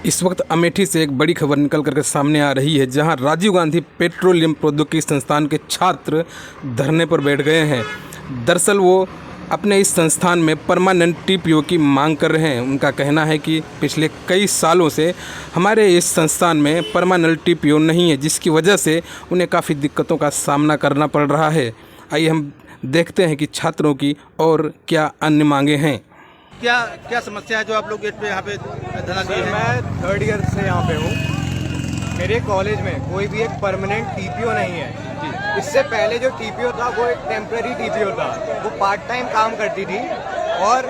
इस वक्त अमेठी से एक बड़ी खबर निकल करके सामने आ रही है, जहां राजीव गांधी पेट्रोलियम प्रौद्योगिकी संस्थान के छात्र धरने पर बैठ गए हैं। दरअसल वो अपने इस संस्थान में परमानेंट टीपीओ की मांग कर रहे हैं। उनका कहना है कि पिछले कई सालों से हमारे इस संस्थान में परमानेंट टीपीओ नहीं है, जिसकी वजह से उन्हें काफ़ी दिक्कतों का सामना करना पड़ रहा है। आइए हम देखते हैं कि छात्रों की और क्या अन्य मांगे हैं। क्या क्या समस्या है जो आप लोग गेट पे यहाँ पे धरना दिए हैं? मैं थर्ड ईयर से यहाँ पे हूँ। मेरे कॉलेज में कोई भी एक परमानेंट टीपीओ नहीं है। इससे पहले जो टीपीओ था वो एक टेम्पररी टीपीओ था, वो पार्ट टाइम काम करती थी और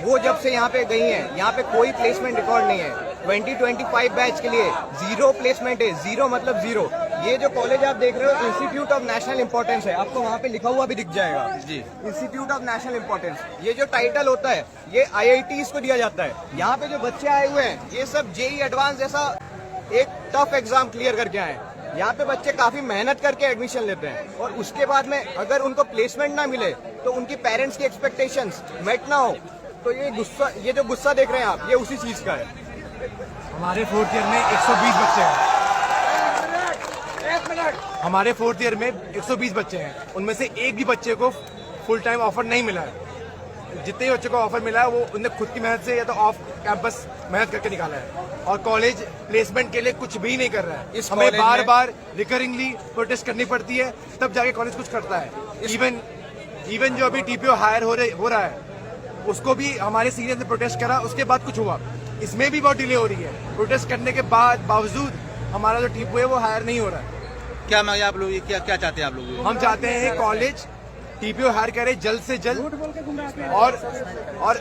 वो जब से यहाँ पे गई है, यहाँ पे कोई प्लेसमेंट रिकॉर्ड नहीं है। 2025 बैच के लिए जीरो प्लेसमेंट है। जीरो मतलब जीरो। ये जो कॉलेज आप देख रहे हो इंस्टीट्यूट ऑफ नेशनल इंपॉर्टेंस है, आपको वहाँ पे लिखा हुआ भी दिख जाएगा जी, इंस्टीट्यूट ऑफ नेशनल इंपॉर्टेंस। ये जो टाइटल होता है ये IITs को दिया जाता है। यहाँ पे जो बच्चे आए हुए हैं ये सब JEE एडवांस जैसा एक टफ एग्जाम क्लियर करके आए हैं। यहाँ पे बच्चे काफी मेहनत करके एडमिशन लेते हैं और उसके बाद में अगर उनको प्लेसमेंट ना मिले तो उनकी पेरेंट्स की एक्सपेक्टेशंस मेट ना हो, तो ये जो गुस्सा देख रहे हैं आप, ये उसी चीज का है। हमारे फोर्थ ईयर में 120 बच्चे हैं। हमारे फोर्थ ईयर में 120 बच्चे हैं, उनमें से एक भी बच्चे को फुल टाइम ऑफर नहीं मिला है। जितने भी बच्चों को ऑफर मिला है वो उन्हें खुद की मेहनत से या तो ऑफ कैंपस मेहनत करके निकाला है, और कॉलेज प्लेसमेंट के लिए कुछ भी नहीं कर रहा है। हमें बार बार रिकरिंगली प्रोटेस्ट करनी पड़ती है, तब जाके कॉलेज कुछ करता है। इवन जो अभी टीपीओ हायर हो रहा है उसको भी हमारे सीनियर ने प्रोटेस्ट करा, उसके बाद कुछ हुआ। इसमें भी बहुत डिले हो रही है। प्रोटेस्ट करने के बावजूद हमारा जो टीपीओ है वो हायर नहीं हो रहा है। क्या मांगे आप लोग? क्या चाहते हैं आप लोग? हम चाहते हैं कॉलेज टीपीओ हायर करे जल्द से जल्द और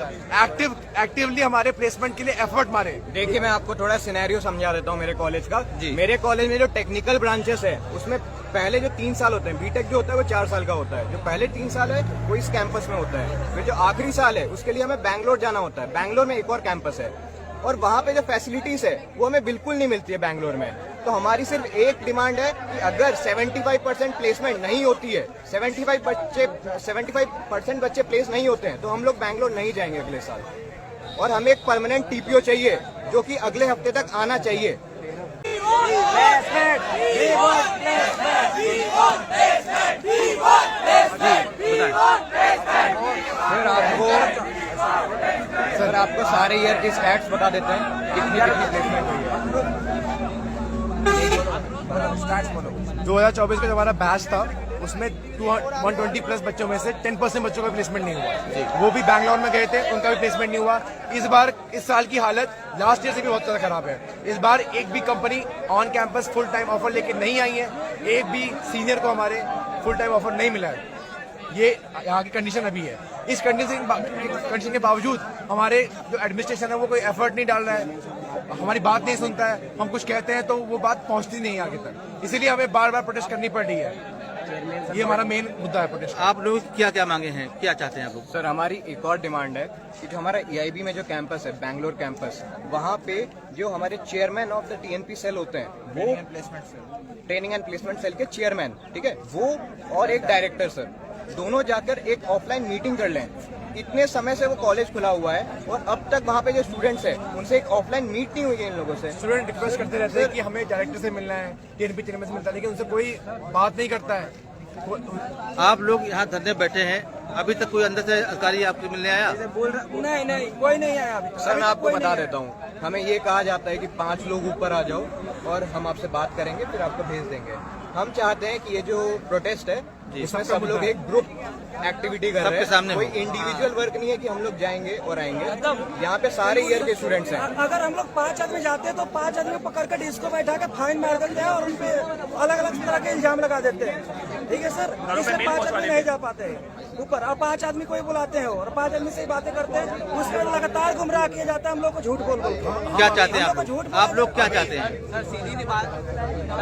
एक्टिवली हमारे प्लेसमेंट के लिए एफर्ट मारे। देखिए मैं आपको थोड़ा सिनेरियो समझा देता हूँ मेरे कॉलेज का। मेरे कॉलेज में जो टेक्निकल ब्रांचेस है उसमें पहले जो 3 साल होते हैं, बीटेक जो होता है वो 4 साल का होता है। जो पहले 3 साल है वो इस कैंपस में होता है। फिर जो आखिरी साल है उसके लिए हमें बैंगलोर जाना होता है। बैंगलोर में एक और कैंपस है और वहाँ पे जो फैसिलिटीज है वो हमें बिल्कुल नहीं मिलती है बैंगलोर में। तो हमारी सिर्फ एक डिमांड है कि अगर 75% प्लेसमेंट नहीं होती है, 75% बच्चे प्लेस नहीं होते हैं, तो हम लोग बैंगलोर नहीं जाएंगे अगले साल। और हमें एक परमानेंट टीपीओ चाहिए जो कि अगले हफ्ते तक आना चाहिए। सर आपको सारे ईयर की स्टैट्स बता देते हैं कितनी प्लेसमेंट हुई है। 2024 का जो हमारा बैच था उसमें 120 प्लस बच्चों में से 10% बच्चों का प्लेसमेंट नहीं हुआ। वो भी बैंगलोर में गए थे, उनका भी प्लेसमेंट नहीं हुआ। इस साल की हालत लास्ट ईयर से भी बहुत ज्यादा खराब है। इस बार एक भी company on campus full time offer लेके नहीं आई है। एक भी सीनियर को हमारे फुल टाइम ऑफर नहीं मिला है। ये यहाँ की कंडीशन अभी है। इस कंडीशन के बावजूद हमारे जो एडमिनिस्ट्रेशन है वो कोई एफर्ट नहीं डाल रहा है, हमारी बात नहीं सुनता है। हम कुछ कहते हैं तो वो बात पहुंचती नहीं आगे तक, इसीलिए हमें बार बार प्रोटेस्ट करनी पड़ रही है। ये हमारा मेन मुद्दा है प्रोटेस्ट। आप लोग क्या क्या मांगे हैं, क्या चाहते हैं आप लोग? सर हमारी एक और डिमांड है कि जो हमारा EIB में जो कैंपस है, बैंगलोर कैंपस, वहाँ पे जो हमारे chairman of the TNP cell होते हैं, वो ट्रेनिंग एंड प्लेसमेंट सेल के चेयरमैन, ठीक है, वो और एक डायरेक्टर सर दोनों जाकर एक ऑफलाइन मीटिंग कर लें। इतने समय से वो कॉलेज खुला हुआ है और अब तक वहाँ पे जो स्टूडेंट्स हैं उनसे एक ऑफलाइन मीट नहीं हुई है इन लोगों से। स्टूडेंट रिक्वेस्ट करते रहते हैं कि हमें डायरेक्टर से मिलना है, TNP चेयरमैन से मिलता है, लेकिन उनसे कोई बात नहीं करता है। आप लोग यहाँ धरने बैठे हैं, अभी तक कोई अंदर से अधिकारी आपको मिलने आया? नहीं कोई नहीं आया अभी। सर मैं आपको बता देता हूँ, हमें ये कहा जाता है कि 5 लोग ऊपर आ जाओ और हम आपसे बात करेंगे, फिर आपको भेज देंगे। हम चाहते हैं कि ये जो प्रोटेस्ट है इसमें सब लोग एक ग्रुप एक्टिविटी कर रहे हैं, कोई इंडिविजुअल वर्क नहीं है कि हम लोग जाएंगे और आएंगे। यहाँ पे सारे ईयर के स्टूडेंट्स हैं। अगर हम लोग 5 आदमी जाते हैं तो 5 आदमी पकड़ कर डिस्को बैठा के फाइन मार देते हैं और उनपे अलग अलग तरह के इल्जाम लगा देते हैं, ठीक है सर। इसमें 5 आदमी नहीं जा पाते हैं ऊपर और 5 आदमी कोई बुलाते हैं और 5 आदमी से बातें करते हैं, उसमें लगातार गुमराह किया जाता है हम लोग को झूठ बोल के। क्या चाहते हैं आप लोग क्या चाहते हैं? सर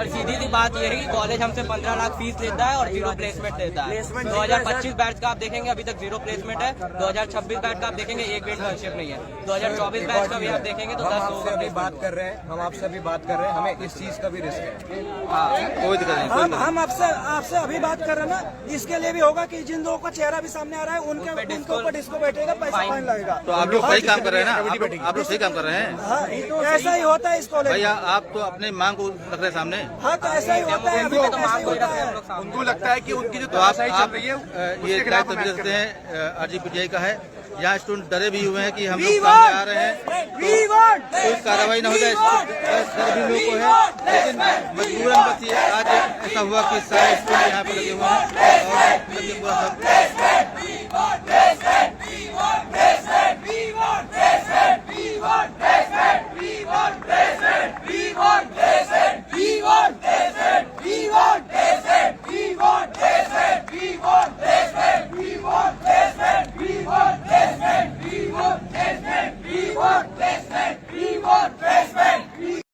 सीधी सी बात ये है कि कॉलेज हमसे 15 लाख फीस लेता है और 0 प्लेसमेंट प्लेसमेंट देता है। 2025 बैच का आप देखेंगे अभी तक 0 प्लेसमेंट है। 2026 बैच का आप देखेंगे एक भी इंटर्नशिप नहीं है। 2024 बैच का भी आप देखेंगे तो 10 आपसे अभी बात कर रहे हैं, हम आपसे अभी बात कर रहे हैं, हमें इस चीज का भी रिस्क है। कोई दिक्कत नहीं। हम आपसे अभी बात कर रहे हैं ना, इसके लिए भी होगा कि जिन लोगों का चेहरा भी सामने आ रहा है उनके ऊपर डिस्को बैठेगा, पैसा फाइन लगेगा। तो आप लोग सही काम कर रहे हैं ना, आप लोग सही काम कर रहे हैं। हाँ, ऐसा ही होता है इस कॉलेज भैया आप तो अपने मांग को रख रहे हैं सामने। हाँ, तो ऐसा ही होता है, अभी तक ऐसा ही होता है। उनको लगता है कि उनकी जो तो आप तानाशाही चल रही है ये उसके खिलाफ हम तभी act देखते हैं RGPTI का है। यहाँ स्टूडेंट डरे भी हुए हैं कि हम We लोग सामने आ want, रहे हैं we want, कोई कार्रवाई न हो जाए, डर भी लोगों को है। लेकिन मजबूरन बस ये आज ऐसा हुआ कि सारे स्टूडेंट यहाँ पे लगे हुए हैं और पूरा